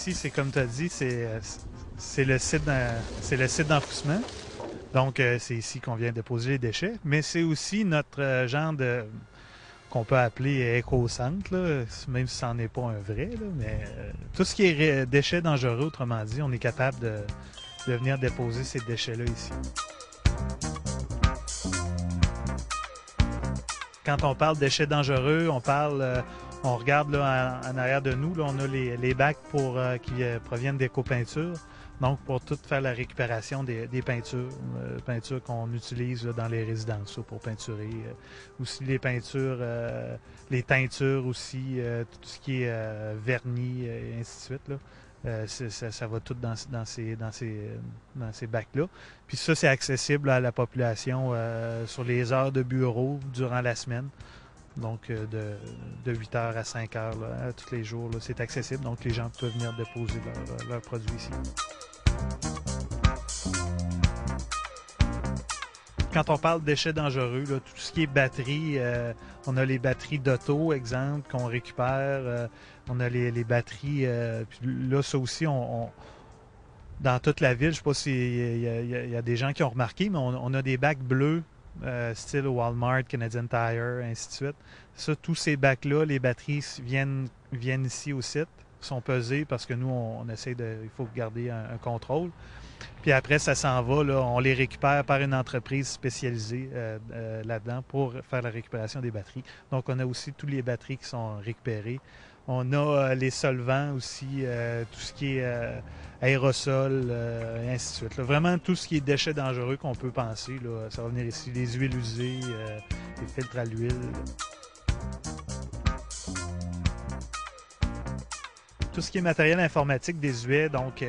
ici, c'est comme tu as dit, c'est le site d'enfouissement. Donc, c'est ici qu'on vient déposer les déchets. Mais c'est aussi notre genre de qu'on peut appeler éco-centre, là, même si ça n'en est pas un vrai. Là, mais tout ce qui est déchets dangereux, autrement dit, on est capable de venir déposer ces déchets-là ici. Quand on parle de déchets dangereux, on regarde là, en arrière de nous, là, on a les bacs qui proviennent d'éco-peinture. Donc, pour tout faire la récupération des peintures, peintures qu'on utilise là, dans les résidences là, pour peinturer. Aussi les peintures, les teintures aussi, tout ce qui est vernis et ainsi de suite. Là. Ça va tout dans ces bacs-là. Puis ça, c'est accessible à la population sur les heures de bureau durant la semaine. Donc, de 8 h à 5 h là, tous les jours, c'est accessible. Donc, les gens peuvent venir déposer leurs produits ici. Quand on parle de déchets dangereux, là, tout ce qui est batterie, on a les batteries d'auto, exemple, qu'on récupère. On a les batteries. Puis là, ça aussi, dans toute la ville, je ne sais pas s'il y a des gens qui ont remarqué, mais on a des bacs bleus, style Walmart, Canadian Tire, ainsi de suite. Ça, tous ces bacs-là, les batteries viennent ici au site, sont pesées parce que nous, il faut garder un contrôle. Puis après, ça s'en va, là, on les récupère par une entreprise spécialisée là-dedans pour faire la récupération des batteries. Donc, on a aussi toutes les batteries qui sont récupérées. On a les solvants aussi, tout ce qui est aérosol, et ainsi de suite. Là, vraiment, tout ce qui est déchets dangereux qu'on peut penser, là, ça va venir ici. Les huiles usées, les filtres à l'huile. Tout ce qui est matériel informatique désuet, donc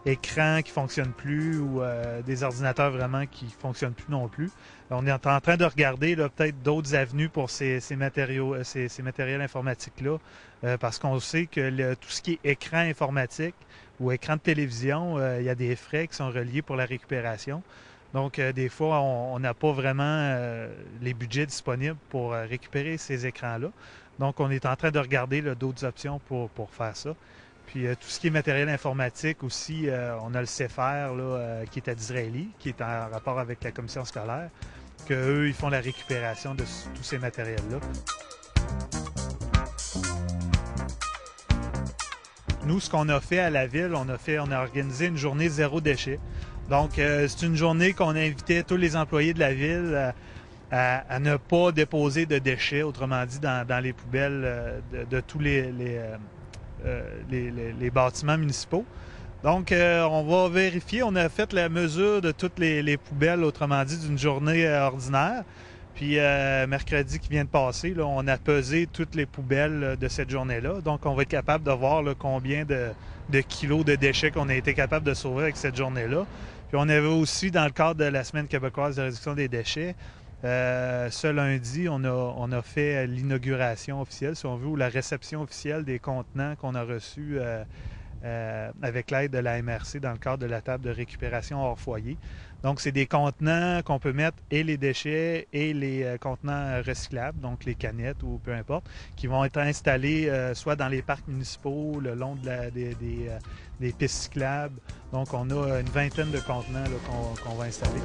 écrans qui ne fonctionnent plus ou des ordinateurs vraiment qui ne fonctionnent plus non plus. On est en train de regarder peut-être d'autres avenues pour ces matériels informatiques-là, parce qu'on sait que tout ce qui est écran informatique ou écran de télévision, il y a des frais qui sont reliés pour la récupération. Donc, des fois, on n'a pas vraiment les budgets disponibles pour récupérer ces écrans-là. Donc, on est en train de regarder d'autres options pour faire ça. Puis tout ce qui est matériel informatique aussi, on a le CFR là, qui est à Disraeli, qui est en rapport avec la commission scolaire, qu'eux, ils font la récupération de tous ces matériels-là. Nous, ce qu'on a fait à la ville, on a organisé une journée zéro déchet. Donc, c'est une journée qu'on invitait tous les employés de la ville à ne pas déposer de déchets, autrement dit, dans les poubelles de tous les bâtiments municipaux. Donc, on va vérifier. On a fait la mesure de toutes les poubelles, autrement dit, d'une journée ordinaire. Puis, mercredi qui vient de passer, là, on a pesé toutes les poubelles de cette journée-là. Donc, on va être capable de voir là, combien de kilos de déchets qu'on a été capable de sauver avec cette journée-là. Puis, on avait aussi, dans le cadre de la Semaine québécoise de réduction des déchets, ce lundi, on a fait l'inauguration officielle, si on veut, ou la réception officielle des contenants qu'on a reçus avec l'aide de la MRC dans le cadre de la table de récupération hors foyer. Donc, c'est des contenants qu'on peut mettre et les déchets et les contenants recyclables, donc les canettes ou peu importe, qui vont être installés soit dans les parcs municipaux, le long des pistes cyclables. Donc, on a une vingtaine de contenants qu'on va installer.